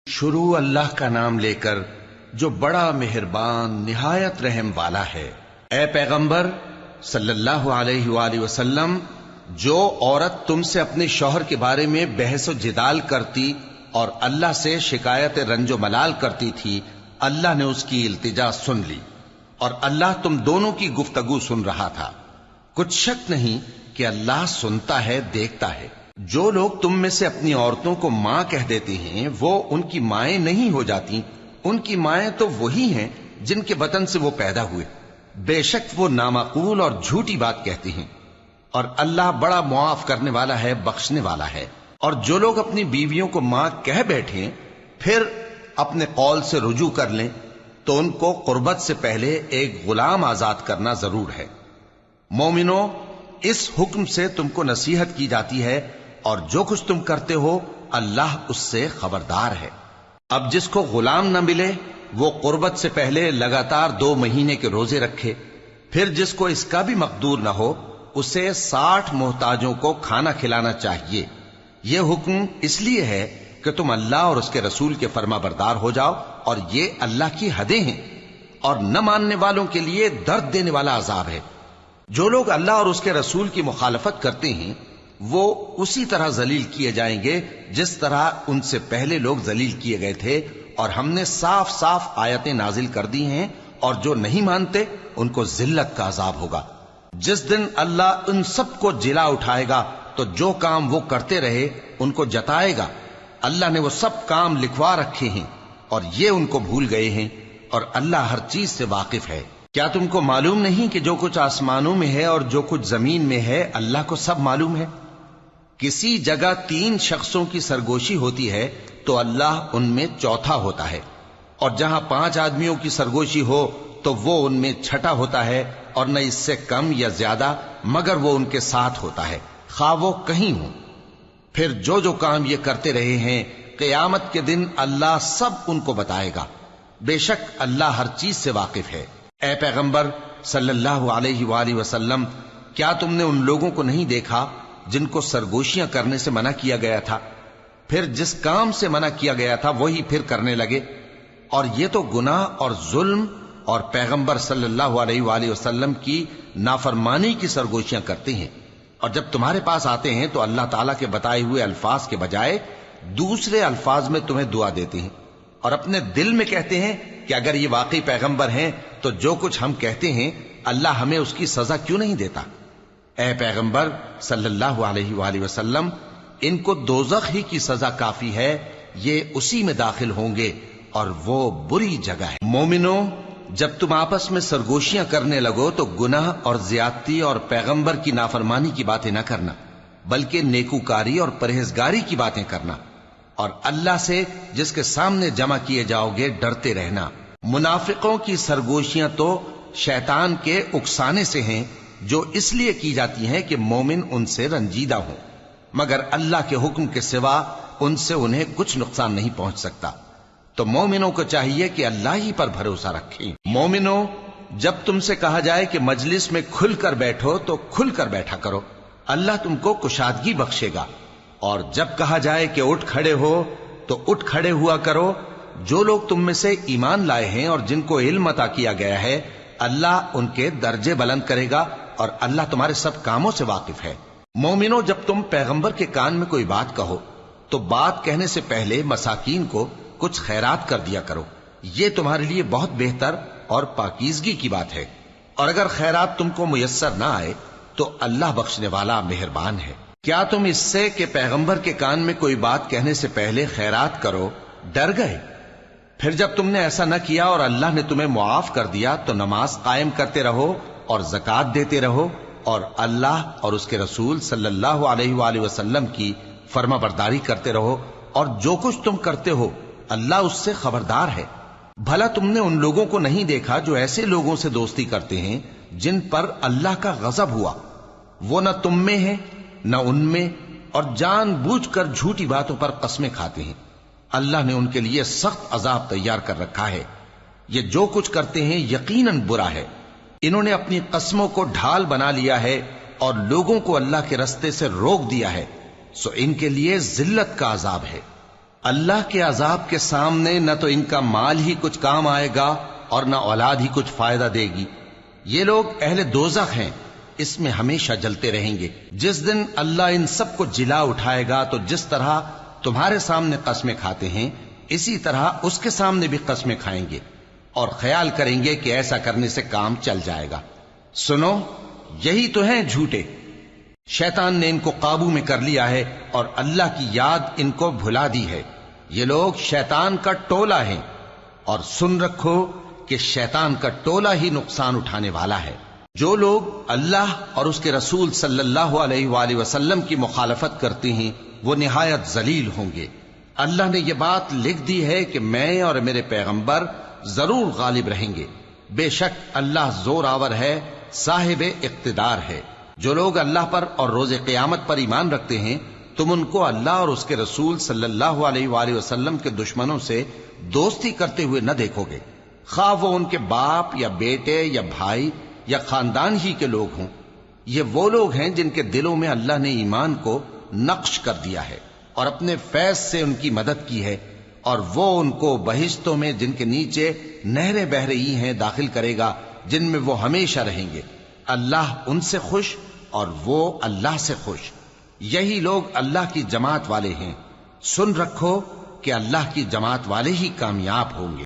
شروع اللہ کا نام لے کر جو بڑا مہربان نہایت رحم والا ہے۔ اے پیغمبر صلی اللہ علیہ وآلہ وسلم، جو عورت تم سے اپنے شوہر کے بارے میں بحث و جدال کرتی اور اللہ سے شکایت رنج و ملال کرتی تھی، اللہ نے اس کی التجا سن لی اور اللہ تم دونوں کی گفتگو سن رہا تھا۔ کچھ شک نہیں کہ اللہ سنتا ہے، دیکھتا ہے۔ جو لوگ تم میں سے اپنی عورتوں کو ماں کہہ دیتے ہیں وہ ان کی مائیں نہیں ہو جاتی، ان کی مائیں تو وہی ہیں جن کے بطن سے وہ پیدا ہوئے۔ بے شک وہ نامعقول اور جھوٹی بات کہتی ہیں، اور اللہ بڑا معاف کرنے والا ہے، بخشنے والا ہے۔ اور جو لوگ اپنی بیویوں کو ماں کہہ بیٹھیں پھر اپنے قول سے رجوع کر لیں تو ان کو قربت سے پہلے ایک غلام آزاد کرنا ضرور ہے۔ مومنو، اس حکم سے تم کو نصیحت کی جاتی ہے اور جو کچھ تم کرتے ہو اللہ اس سے خبردار ہے۔ اب جس کو غلام نہ ملے وہ قربت سے پہلے لگاتار 2 مہینے کے روزے رکھے، پھر جس کو اس کا بھی مقدور نہ ہو اسے 60 محتاجوں کو کھانا کھلانا چاہیے۔ یہ حکم اس لیے ہے کہ تم اللہ اور اس کے رسول کے فرما بردار ہو جاؤ، اور یہ اللہ کی حدیں ہیں، اور نہ ماننے والوں کے لیے درد دینے والا عذاب ہے۔ جو لوگ اللہ اور اس کے رسول کی مخالفت کرتے ہیں وہ اسی طرح ذلیل کیے جائیں گے جس طرح ان سے پہلے لوگ ذلیل کیے گئے تھے، اور ہم نے صاف صاف آیتیں نازل کر دی ہیں، اور جو نہیں مانتے ان کو ذلت کا عذاب ہوگا۔ جس دن اللہ ان سب کو جلا اٹھائے گا تو جو کام وہ کرتے رہے ان کو جتائے گا۔ اللہ نے وہ سب کام لکھوا رکھے ہیں اور یہ ان کو بھول گئے ہیں، اور اللہ ہر چیز سے واقف ہے۔ کیا تم کو معلوم نہیں کہ جو کچھ آسمانوں میں ہے اور جو کچھ زمین میں ہے اللہ کو سب معلوم ہے؟ کسی جگہ 3 شخصوں کی سرگوشی ہوتی ہے تو اللہ ان میں چوتھا ہوتا ہے، اور جہاں 5 آدمیوں کی سرگوشی ہو تو وہ ان میں چھٹا ہوتا ہے، اور نہ اس سے کم یا زیادہ مگر وہ ان کے ساتھ ہوتا ہے، خواہ وہ کہیں ہوں۔ پھر جو جو کام یہ کرتے رہے ہیں قیامت کے دن اللہ سب ان کو بتائے گا۔ بے شک اللہ ہر چیز سے واقف ہے۔ اے پیغمبر صلی اللہ علیہ وآلہ وسلم، کیا تم نے ان لوگوں کو نہیں دیکھا جن کو سرگوشیاں کرنے سے منع کیا گیا تھا، پھر جس کام سے منع کیا گیا تھا وہی پھر کرنے لگے؟ اور یہ تو گناہ اور ظلم اور پیغمبر صلی اللہ علیہ وآلہ وسلم کی نافرمانی کی سرگوشیاں کرتے ہیں، اور جب تمہارے پاس آتے ہیں تو اللہ تعالیٰ کے بتائے ہوئے الفاظ کے بجائے دوسرے الفاظ میں تمہیں دعا دیتے ہیں، اور اپنے دل میں کہتے ہیں کہ اگر یہ واقعی پیغمبر ہیں تو جو کچھ ہم کہتے ہیں اللہ ہمیں اس کی سزا کیوں نہیں دیتا؟ اے پیغمبر صلی اللہ علیہ وآلہ وسلم، ان کو دوزخ ہی کی سزا کافی ہے، یہ اسی میں داخل ہوں گے اور وہ بری جگہ ہے۔ مومنو، جب تم آپس میں سرگوشیاں کرنے لگو تو گناہ اور زیادتی اور پیغمبر کی نافرمانی کی باتیں نہ کرنا، بلکہ نیکوکاری اور پرہیزگاری کی باتیں کرنا، اور اللہ سے جس کے سامنے جمع کیے جاؤ گے ڈرتے رہنا۔ منافقوں کی سرگوشیاں تو شیطان کے اکسانے سے ہیں جو اس لیے کی جاتی ہیں کہ مومن ان سے رنجیدہ ہوں، مگر اللہ کے حکم کے سوا ان سے انہیں کچھ نقصان نہیں پہنچ سکتا۔ تو مومنوں کو چاہیے کہ اللہ ہی پر بھروسہ رکھیں۔ مومنوں، جب تم سے کہا جائے کہ مجلس میں کھل کر بیٹھو تو کھل کر بیٹھا کرو، اللہ تم کو کشادگی بخشے گا، اور جب کہا جائے کہ اٹھ کھڑے ہو تو اٹھ کھڑے ہوا کرو۔ جو لوگ تم میں سے ایمان لائے ہیں اور جن کو علم عطا کیا گیا ہے اللہ ان کے درجے بلند کرے گا، اور اللہ تمہارے سب کاموں سے واقف ہے۔ مومنو، جب تم پیغمبر کے کان میں کوئی بات کہو تو بات کہنے سے پہلے مساکین کو کچھ خیرات کر دیا کرو، یہ تمہارے لیے بہت بہتر اور پاکیزگی کی بات ہے، اور اگر خیرات تم کو میسر نہ آئے تو اللہ بخشنے والا مہربان ہے۔ کیا تم اس سے کہ پیغمبر کے کان میں کوئی بات کہنے سے پہلے خیرات کرو ڈر گئے؟ پھر جب تم نے ایسا نہ کیا اور اللہ نے تمہیں معاف کر دیا تو نماز قائم کرتے رہو اور زکوٰۃ دیتے رہو، اور اللہ اور اس کے رسول صلی اللہ علیہ وآلہ وسلم کی فرما برداری کرتے رہو، اور جو کچھ تم کرتے ہو اللہ اس سے خبردار ہے۔ بھلا تم نے ان لوگوں کو نہیں دیکھا جو ایسے لوگوں سے دوستی کرتے ہیں جن پر اللہ کا غضب ہوا؟ وہ نہ تم میں ہیں نہ ان میں، اور جان بوجھ کر جھوٹی باتوں پر قسمیں کھاتے ہیں۔ اللہ نے ان کے لیے سخت عذاب تیار کر رکھا ہے۔ یہ جو کچھ کرتے ہیں یقیناً برا ہے۔ انہوں نے اپنی قسموں کو ڈھال بنا لیا ہے اور لوگوں کو اللہ کے رستے سے روک دیا ہے، سو ان کے لیے ذلت کا عذاب ہے۔ اللہ کے عذاب کے سامنے نہ تو ان کا مال ہی کچھ کام آئے گا اور نہ اولاد ہی کچھ فائدہ دے گی۔ یہ لوگ اہل دوزخ ہیں، اس میں ہمیشہ جلتے رہیں گے۔ جس دن اللہ ان سب کو جلا اٹھائے گا تو جس طرح تمہارے سامنے قسمیں کھاتے ہیں اسی طرح اس کے سامنے بھی قسمیں کھائیں گے اور خیال کریں گے کہ ایسا کرنے سے کام چل جائے گا۔ سنو، یہی تو ہیں جھوٹے۔ شیطان نے ان کو قابو میں کر لیا ہے اور اللہ کی یاد ان کو بھلا دی ہے۔ یہ لوگ شیطان کا ٹولہ ہیں، اور سن رکھو کہ شیطان کا ٹولہ ہی نقصان اٹھانے والا ہے۔ جو لوگ اللہ اور اس کے رسول صلی اللہ علیہ وآلہ وسلم کی مخالفت کرتے ہیں وہ نہایت ذلیل ہوں گے۔ اللہ نے یہ بات لکھ دی ہے کہ میں اور میرے پیغمبر ضرور غالب رہیں گے۔ بے شک اللہ زور آور ہے، صاحب اقتدار ہے۔ جو لوگ اللہ پر اور روز قیامت پر ایمان رکھتے ہیں تم ان کو اللہ اور اس کے رسول صلی اللہ علیہ وآلہ وسلم کے دشمنوں سے دوستی کرتے ہوئے نہ دیکھو گے، خواہ وہ ان کے باپ یا بیٹے یا بھائی یا خاندان ہی کے لوگ ہوں۔ یہ وہ لوگ ہیں جن کے دلوں میں اللہ نے ایمان کو نقش کر دیا ہے اور اپنے فیض سے ان کی مدد کی ہے، اور وہ ان کو بہشتوں میں جن کے نیچے نہریں بہ رہی ہیں داخل کرے گا، جن میں وہ ہمیشہ رہیں گے۔ اللہ ان سے خوش اور وہ اللہ سے خوش۔ یہی لوگ اللہ کی جماعت والے ہیں۔ سن رکھو کہ اللہ کی جماعت والے ہی کامیاب ہوں گے۔